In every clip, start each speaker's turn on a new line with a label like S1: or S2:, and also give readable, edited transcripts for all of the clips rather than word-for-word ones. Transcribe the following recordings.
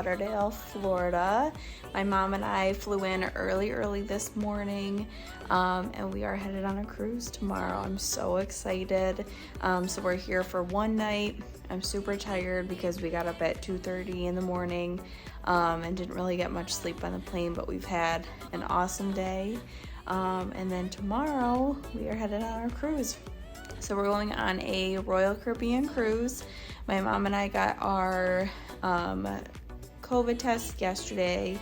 S1: Lauderdale, Florida. My mom and I flew in early this morning, and we are headed on a cruise tomorrow. I'm so excited. So we're here for one night. I'm super tired because we got up at 2:30 in the morning and didn't really get much sleep on the plane, but we've had an awesome day. And then tomorrow we are headed on our cruise. So we're going on a Royal Caribbean cruise. My mom and I got our COVID test yesterday.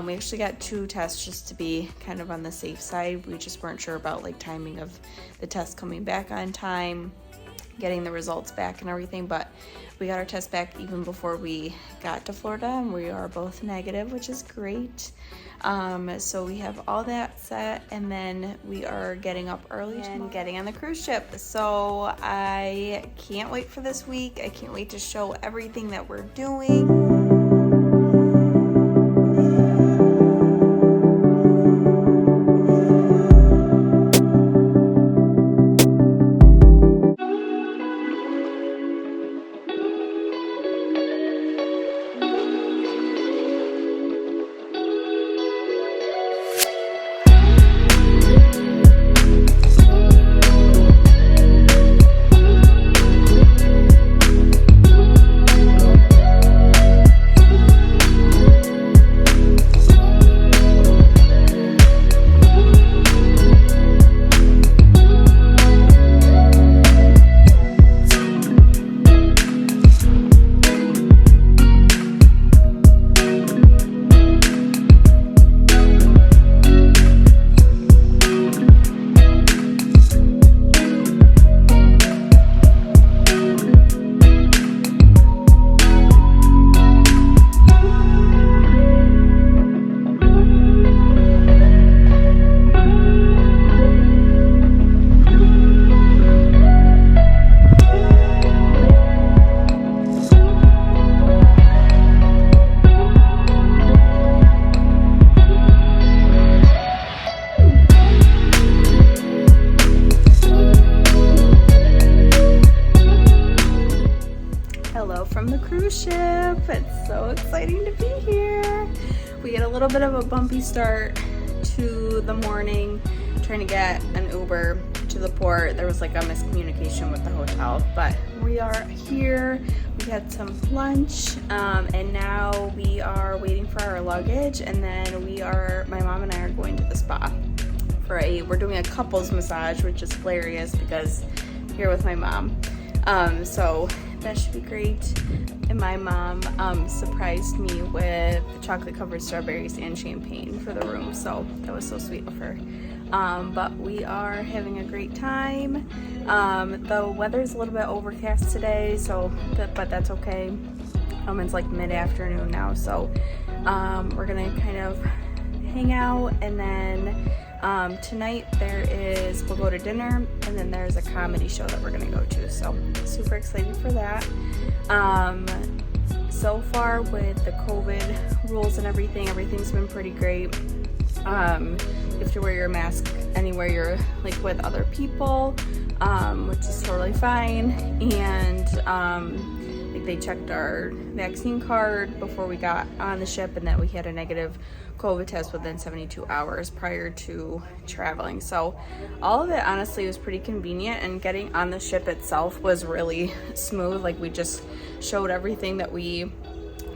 S1: We actually got 2 tests just to be kind of on the safe side. We just weren't sure about like timing of the test coming back on time, getting the results back and everything, but we got our test back even before we got to Florida, and we are both negative, which is great. So we have all that set, and then we are getting up early and getting on the cruise ship. So I can't wait for this week. I can't wait to show everything that we're doing. From the cruise ship. It's so exciting to be here. We had a little bit of a bumpy start to the morning trying to get an Uber to the port. There was like a miscommunication with the hotel, but we are here. We had some lunch, and now we are waiting for our luggage, and then my mom and I are going to the spa we're doing a couples massage, which is hilarious because I'm here with my mom. So that should be great. And my mom surprised me with chocolate covered strawberries and champagne for the room, so that was so sweet of her. But we are having a great time. The weather's a little bit overcast today, but that's okay. It's like mid-afternoon now, so we're gonna kind of hang out, and then tonight we'll go to dinner, and then there's a comedy show that we're gonna go to, so super excited for that. So far with the COVID rules and everything's been pretty great. You have to wear your mask anywhere you're like with other people, which is totally fine, and they checked our vaccine card before we got on the ship, and that we had a negative COVID test within 72 hours prior to traveling. So all of it honestly was pretty convenient, and getting on the ship itself was really smooth. Like, we just showed everything that we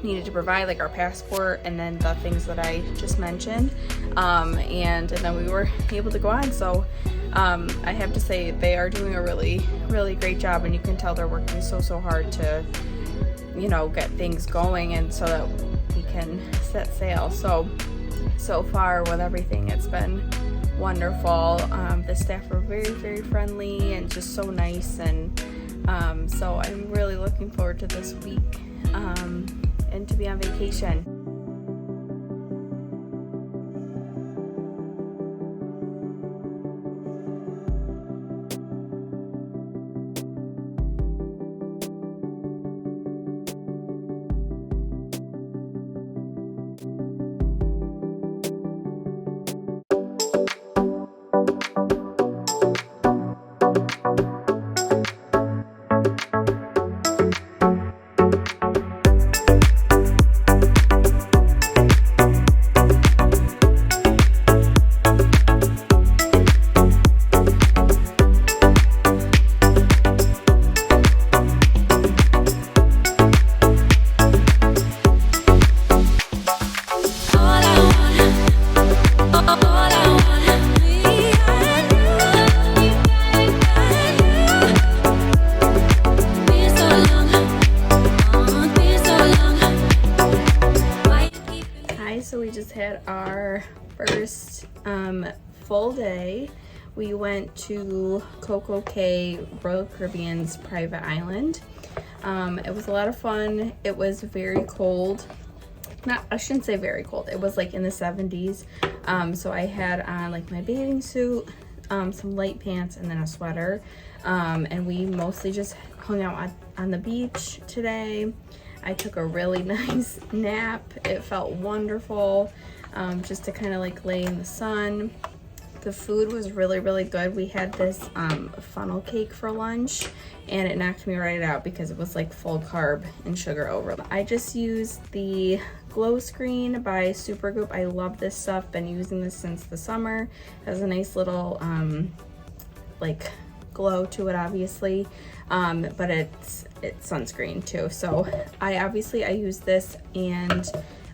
S1: needed to provide, like our passport and then the things that I just mentioned, and then we were able to go on. So I have to say they are doing a really great job, and you can tell they're working so hard to get things going, and so that we can set sail. So far with everything, it's been wonderful. The staff are very friendly and just so nice, and so I'm really looking forward to this week and to be on vacation. had our first full day. We went to Coco Cay, Royal Caribbean's private island. It was a lot of fun. It was very cold. I shouldn't say very cold. It was like in the 70s. So I had on like my bathing suit, some light pants, and then a sweater. And we mostly just hung out on the beach today. I took a really nice nap. It felt wonderful, just to kind of like lay in the sun. The food was really, really good. We had this funnel cake for lunch, and it knocked me right out because it was like full carb and sugar overload. I just used the Glow Screen by Supergoop. I love this stuff. Been using this since the summer. It has a nice little like glow to it, obviously, but it's sunscreen too. So I use this and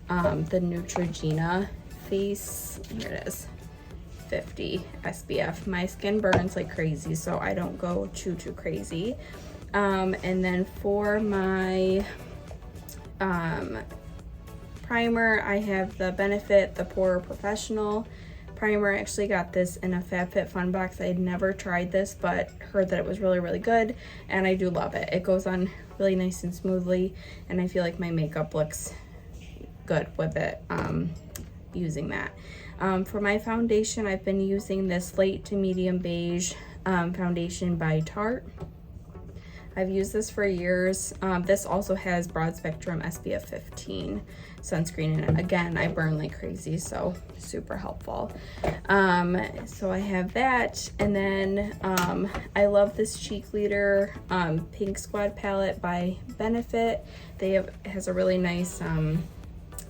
S1: the Neutrogena face, here it is, 50 SPF. My skin burns like crazy, so I don't go too crazy. And then for my primer, I have the Benefit the Pore Professional primer. I actually got this in a FabFitFun box. I had never tried this, but heard that it was really, really good, and I do love it. It goes on really nice and smoothly, and I feel like my makeup looks good with it using that. For my foundation, I've been using this light to medium beige foundation by Tarte. I've used this for years. This also has broad spectrum SPF 15 sunscreen in it. Again, I burn like crazy, so super helpful. So I have that, and then I love this Cheek Leader Pink Squad palette by Benefit. It has a really nice,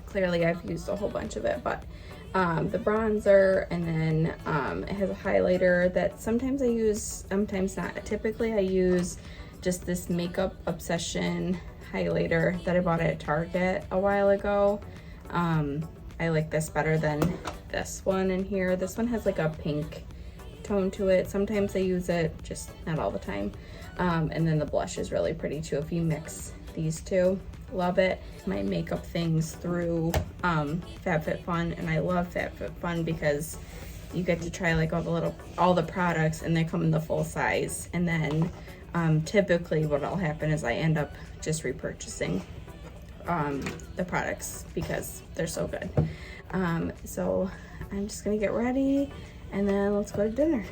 S1: clearly I've used a whole bunch of it, but the bronzer, and then it has a highlighter that sometimes I use, sometimes not. Typically I use just this Makeup Obsession highlighter that I bought at Target a while ago. I like this better than this one in here. This one has like a pink tone to it. Sometimes I use it, just not all the time. And then the blush is really pretty too if you mix these two. Love it. My makeup things through FabFitFun, and I love FabFitFun because you get to try like all the products, and they come in the full size. And then typically what'll happen is I end up just repurchasing the products because they're so good. So I'm just gonna get ready, and then let's go to dinner.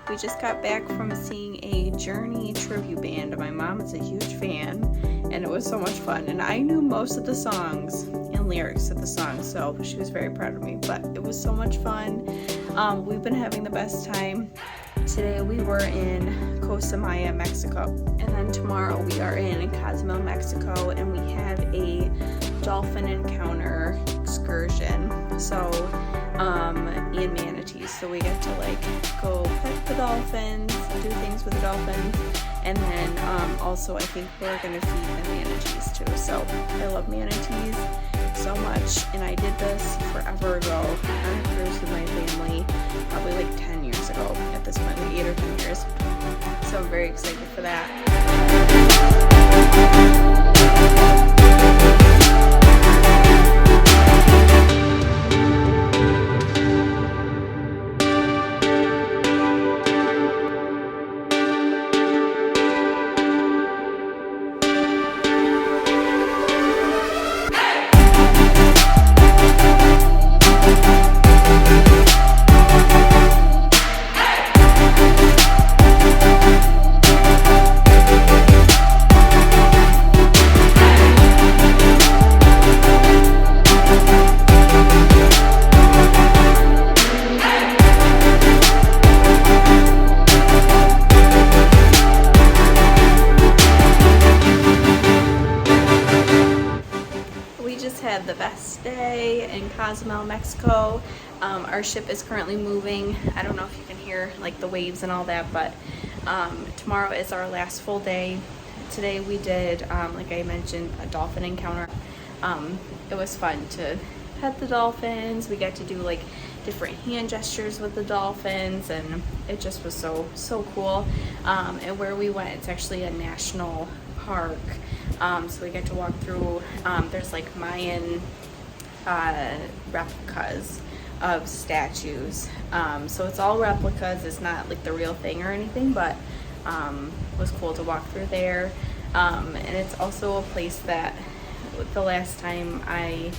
S1: We just got back from seeing a Journey tribute band. My mom is a huge fan, and it was so much fun. And I knew most of the songs and lyrics of the songs, so she was very proud of me. But it was so much fun. We've been having the best time. Today we were in Costa Maya, Mexico, and then tomorrow we are in Cozumel, Mexico, and we have a dolphin encounter excursion. So, and manatees. So we get to like go pet the dolphins, do things with the dolphins, and then also I think we're gonna feed the manatees too. So I love manatees so much, and I did this forever ago on a cruise with my family, probably like 10 years ago at this point, like 8 or 10 years. So I'm very excited for that. Had the best day in Cozumel, Mexico. Our ship is currently moving. I don't know if you can hear like the waves and all that, but tomorrow is our last full day. Today we did, like I mentioned, a dolphin encounter. It was fun to pet the dolphins. We got to do like different hand gestures with the dolphins, and it just was so cool. And where we went, it's actually a national park. So we get to walk through, there's like Mayan replicas of statues. So it's all replicas, it's not like the real thing or anything, but it was cool to walk through there. And it's also a place that the last time I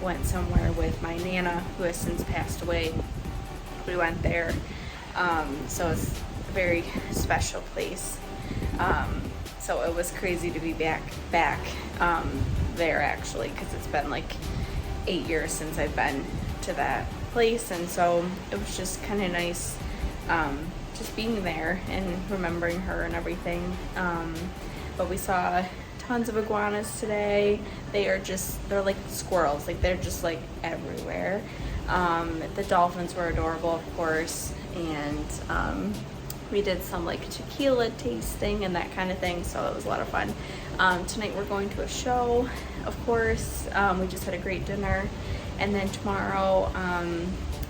S1: went somewhere with my Nana, who has since passed away, we went there. So it's a very special place. So it was crazy to be back there actually, because it's been like 8 years since I've been to that place, and so it was just kind of nice just being there and remembering her and everything. But we saw tons of iguanas today. They're like squirrels, like they're just like everywhere. The dolphins were adorable, of course, and we did some like tequila tasting and that kind of thing, so it was a lot of fun. Tonight we're going to a show, of course. We just had a great dinner, and then tomorrow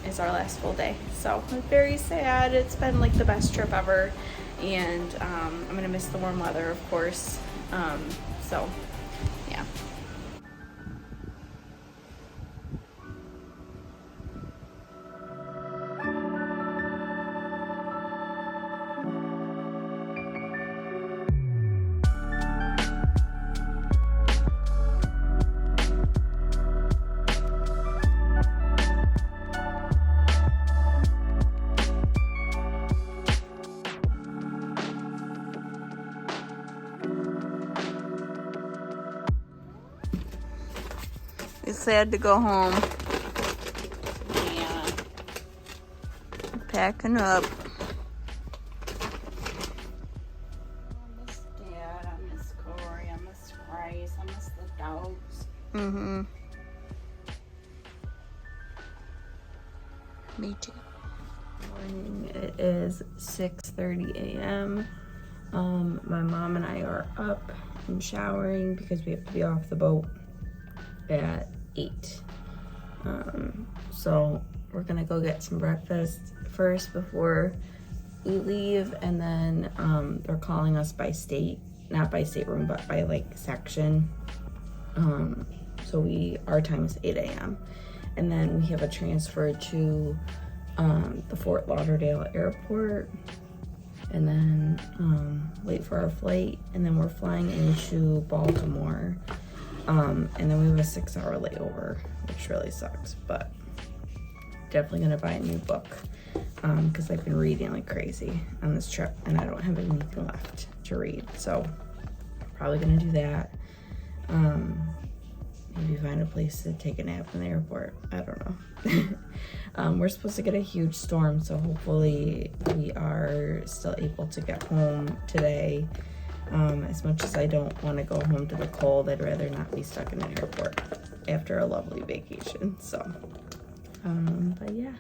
S1: is our last full day. So I'm very sad. It's been like the best trip ever, and I'm gonna miss the warm weather, of course. So yeah. It's sad to go home. Yeah. Packing up. I miss Dad, I miss Corey, I miss Bryce, I miss the dogs. Mm-hmm. Me too. Morning, it is 6:30 a.m. My mom and I are up and showering because we have to be off the boat at 8. So we're gonna go get some breakfast first before we leave, and then they're calling us by state, not by stateroom, but by like section. So our time is 8 a.m. and then we have a transfer to the Fort Lauderdale airport, and then wait for our flight, and then we're flying into Baltimore. And then we have a 6-hour layover, which really sucks, but definitely gonna buy a new book because I've been reading like crazy on this trip, and I don't have anything left to read, so probably gonna do that. maybe find a place to take a nap in the airport. I don't know. We're supposed to get a huge storm, so hopefully we are still able to get home today. As much as I don't want to go home to the cold, I'd rather not be stuck in an airport after a lovely vacation. So, but yeah.